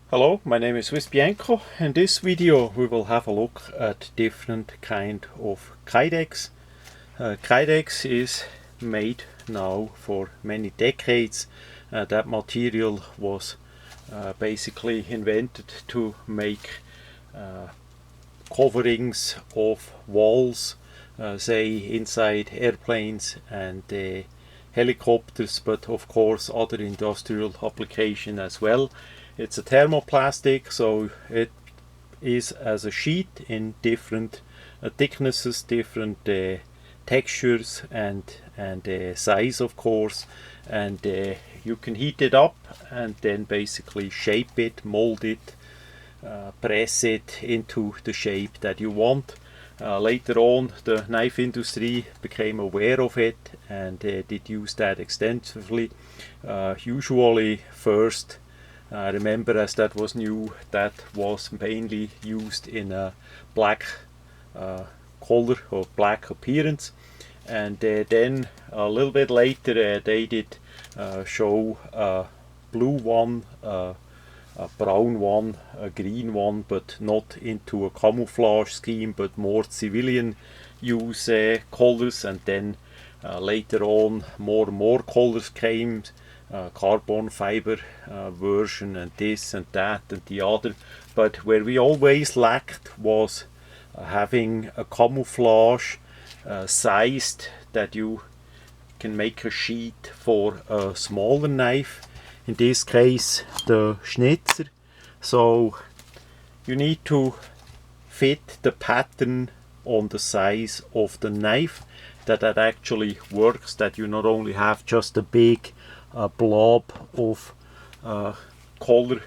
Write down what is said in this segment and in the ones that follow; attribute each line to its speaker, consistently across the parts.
Speaker 1: Hello, my name is swissbianco. In this video we will have a look at different kind of kydex. Kydex is made now for many decades. That material was basically invented to make coverings of walls, say inside airplanes and helicopters, but of course other industrial application as well. It's a thermoplastic, so it is as a sheet in different thicknesses, different textures and size, of course, and you can heat it up and then basically shape it, mold it, press it into the shape that you want. Later on the knife industry became aware of it and did use that extensively. Usually first, I remember, as that was new, that was mainly used in a black color or black appearance, and then a little bit later they did show a blue one, a brown one, a green one, but not into a camouflage scheme, but more civilian use colors, and then later on more colors came. Carbon fiber version and this and that and the other, but where we always lacked was having a camouflage sized that you can make a sheet for a smaller knife, in this case the Schnitzer. So you need to fit the pattern on the size of the knife, that actually works, that you not only have just a big blob of color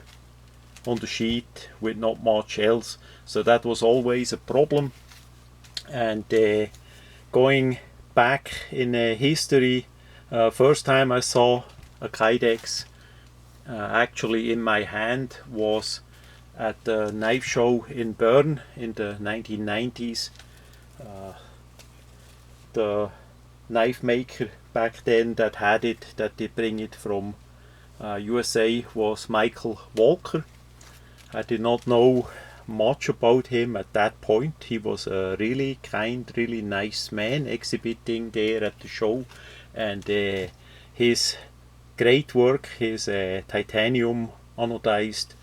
Speaker 1: on the sheet with not much else. So that was always a problem. And going back in history, first time I saw a kydex actually in my hand was at the knife show in Bern in the 1990s. The knife maker back then that had it, that did bring it from USA, was Michael Walker. I did not know much about him at that point. He was a really kind, really nice man exhibiting there at the show, and his great work, his titanium anodized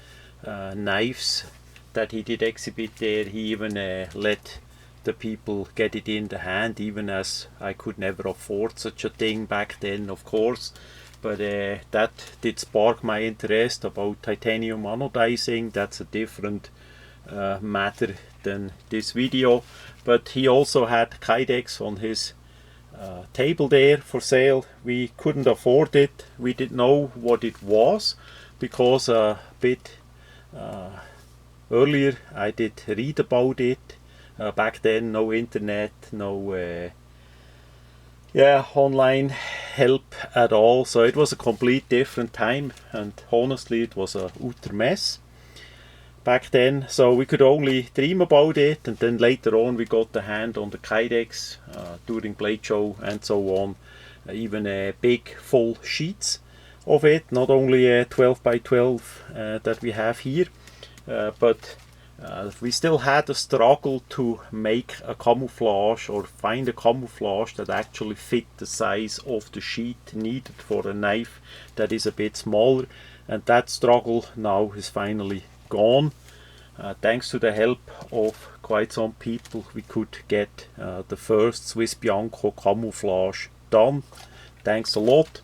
Speaker 1: knives that he did exhibit there, he even let the people get it in the hand, even as I could never afford such a thing back then, of course. But that did spark my interest about titanium anodizing. That's a different matter than this video. But he also had kydex on his table there for sale. We couldn't afford it. We didn't know what it was, because a bit earlier I did read about it. Back then, no internet, no online help at all, so it was a complete different time, and honestly it was a utter mess back then. So we could only dream about it, and then later on we got the hand on the kydex during Blade Show and so on, even big full sheets of it, not only 12 by 12 that we have here, but we still had a struggle to make a camouflage or find a camouflage that actually fit the size of the sheet needed for a knife that is a bit smaller, and that struggle now is finally gone. Thanks to the help of quite some people, we could get the first swissbianco camouflage done. Thanks a lot.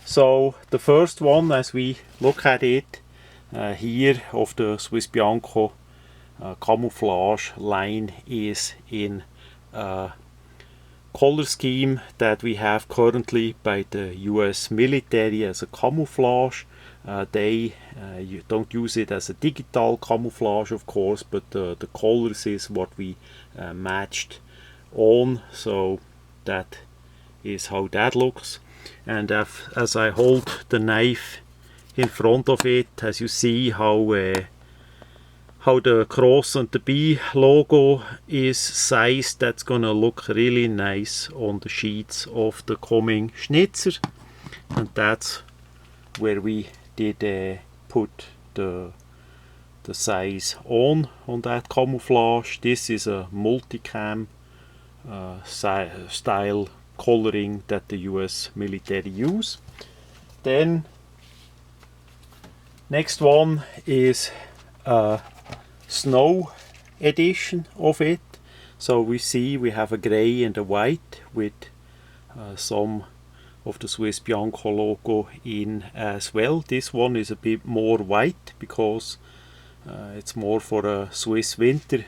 Speaker 1: So the first one, as we look at it here, of the swissbianco camouflage line, is in a color scheme that we have currently by the US military as a camouflage. They you don't use it as a digital camouflage, of course, but the colors is what we matched on. So that is how that looks. And as I hold the knife in front of it, as you see how the cross and the B logo is sized, that's gonna look really nice on the sheets of the coming Schnitzer, and that's where we did put the the size on that camouflage. This is a multicam style coloring that the US military use. Then next one is a snow edition of it. So we see we have a grey and a white with some of the swissbianco logo in as well. This one is a bit more white because it's more for a Swiss winter.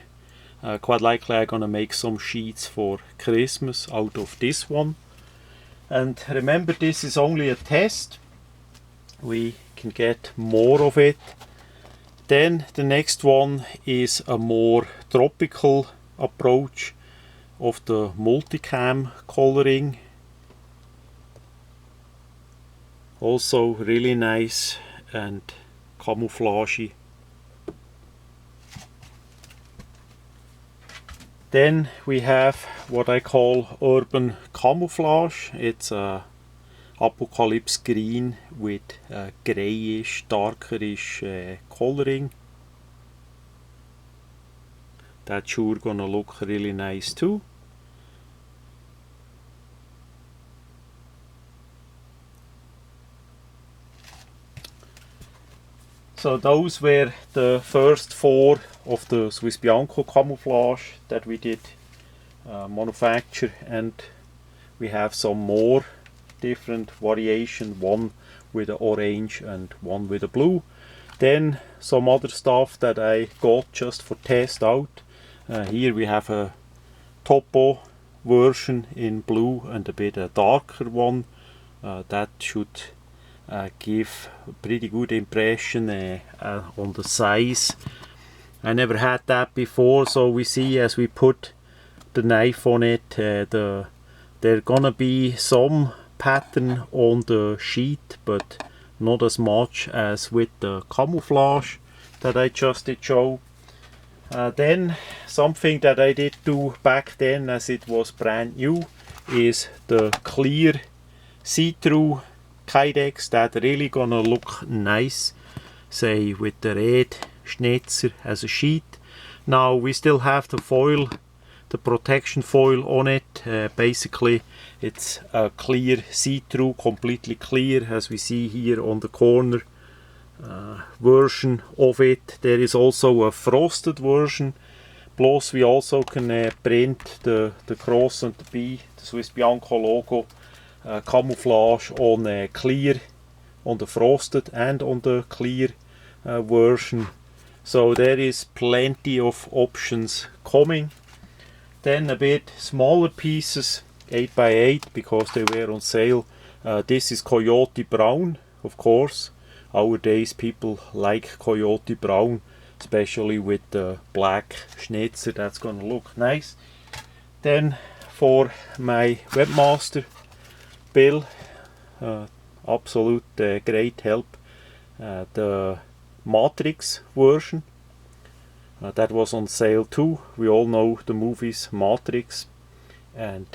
Speaker 1: Quite likely I'm gonna make some sheets for Christmas out of this one. And remember, this is only a test. We can get more of it. Then the next one is a more tropical approach of the multicam coloring. Also really nice and camouflagey. Then we have what I call urban camouflage. It's a apocalypse green with greyish, darkerish coloring. That's sure gonna look really nice too. So those were the first 4 of the swissbianco camouflage that we did manufacture, and we have some more different variation, one with the orange and one with the blue. Then some other stuff that I got just for test out. Here we have a topo version in blue and a bit a darker one. That should give a pretty good impression on the size. I never had that before, so we see as we put the knife on it, there gonna be some pattern on the sheet, but not as much as with the camouflage that I just did show. Then something that I did do back then, as it was brand new, is the clear see-through kydex. That really gonna look nice, say with the red schnitzer as a sheet. Now we still have the foil, the protection foil on it. Basically it's a clear see-through, completely clear, as we see here on the corner version of it. There is also a frosted version, plus we also can print the cross and the B, the swissbianco logo camouflage on clear, on the frosted and on the clear version. So there is plenty of options coming. Then a bit smaller pieces, 8x8, because they were on sale. This is coyote brown, of course. Nowadays people like coyote brown, especially with the black schnitzer. That's gonna look nice. Then for my webmaster Bill, absolute great help, the Matrix version. That was on sale too. We all know the movies Matrix, and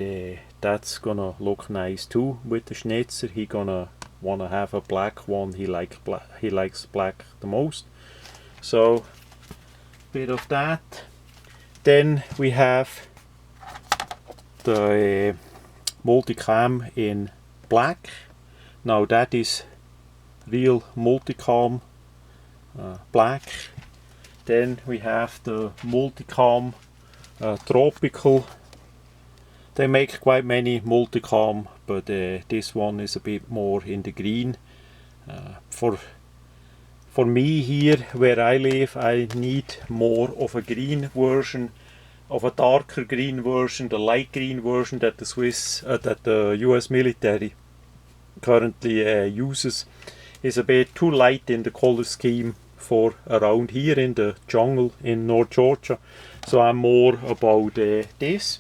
Speaker 1: that's gonna look nice too with the schnitzer. He gonna wanna have a black one. He likes black the most. So bit of that. Then we have the multicam in black. Now that is real multicam black. Then we have the multicam tropical. They make quite many multicam, but this one is a bit more in the green. For me here where I live, I need more of a green version, of a darker green version. The light green version that the US military currently uses is a bit too light in the color scheme for around here in the jungle in North Georgia. So I'm more about this.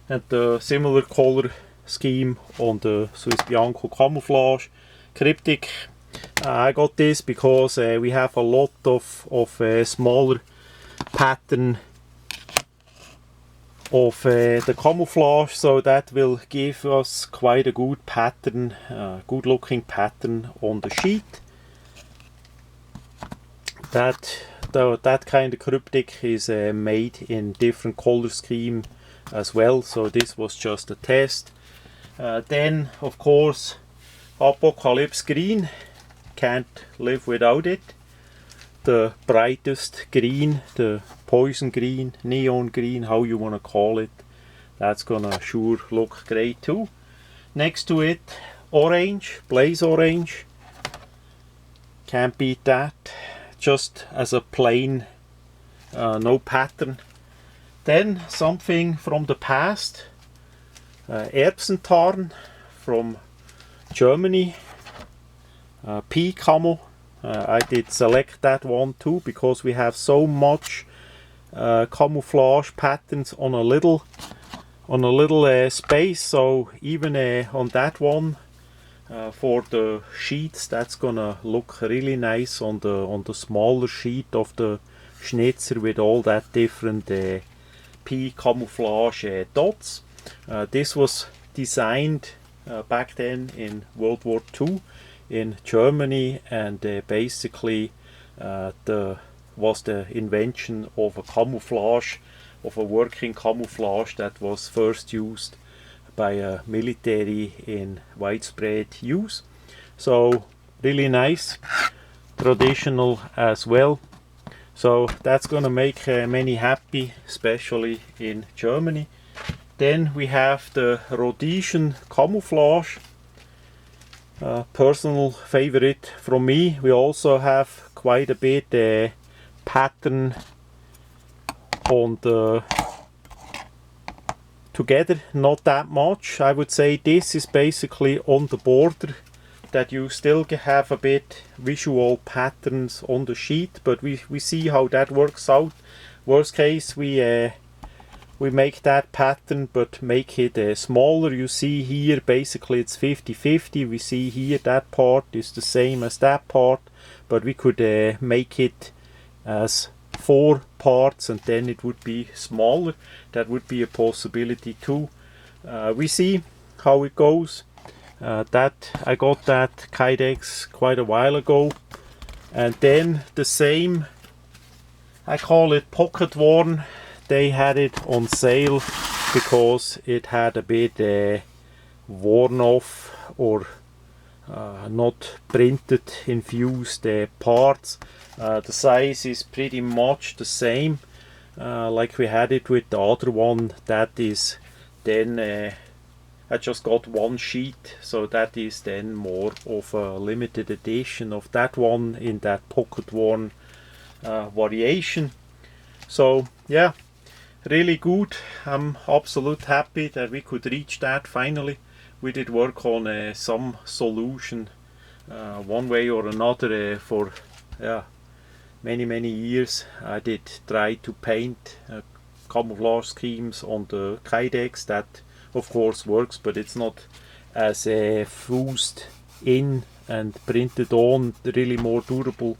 Speaker 1: And the similar color scheme on the swissbianco camouflage cryptic. I got this because we have a lot of smaller pattern of the camouflage, so that will give us quite a good pattern, good looking pattern on the sheet. that kind of cryptic is made in different color scheme as well, so this was just a test. Then of course Apocalypse green, can't live without it. The brightest green, the poison green, neon green, how you want to call it, that's gonna sure look great too. Next to it, orange, blaze orange, can't beat that, just as a plain, no pattern. Then something from the past, Erbsentarn from Germany, P camo. I did select that one too because we have so much camouflage patterns on a little space. So even on that one, for the sheets, that's gonna look really nice on the smaller sheet of the Schnitzer with all that different P camouflage dots. This was designed back then in World War II in Germany, and basically was the invention of a camouflage, of a working camouflage that was first used by a military in widespread use. So really nice, traditional as well. So that's gonna make many happy, especially in Germany. Then we have the Rhodesian camouflage, personal favorite from me. We also have quite a bit pattern on the together, not that much. I would say this is basically on the border, that you still have a bit visual patterns on the sheet, but we see how that works out. Worst case, we make that pattern but make it smaller. You see here basically it's 50-50. We see here that part is the same as that part, but we could make it as 4 parts and then it would be smaller. That would be a possibility too. We see how it goes. That I got that kydex quite a while ago, and then the same, I call it pocket worn. They had it on sale because it had a bit worn off or not printed infused parts. The size is pretty much the same like we had it with the other one. That is then I just got one sheet, so that is then more of a limited edition of that one in that pocket worn variation. So yeah, really good. I'm absolutely happy that we could reach that finally. We did work on some solution one way or another for many years. I did try to paint camouflage schemes on the kydex. That of course works, but it's not as fused in and printed on, really more durable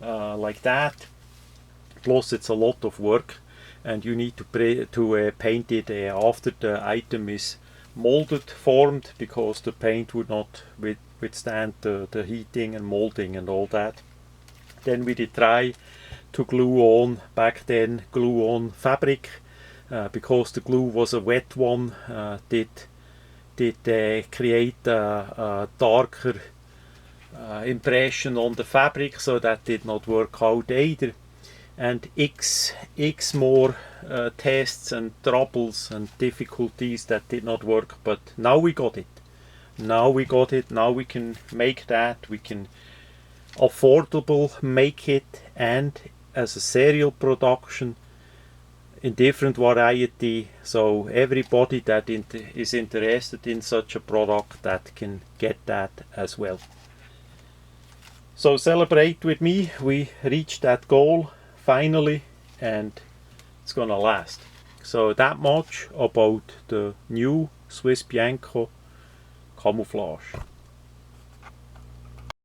Speaker 1: like that. Plus it's a lot of work, and you need to paint it after the item is molded, formed, because the paint would not withstand the heating and molding and all that. Then we did try to glue on, back then, glue on fabric, because the glue was a wet one. Did create a darker impression on the fabric, so that did not work out either. And x more tests and troubles and difficulties that did not work, but now we got it. Now we can make that. We can affordable make it, and as a serial production in different variety, so everybody that is interested in such a product that can get that as well. So celebrate with me, we reached that goal finally, and it's gonna last. So that much about the new Swiss Bianco camouflage.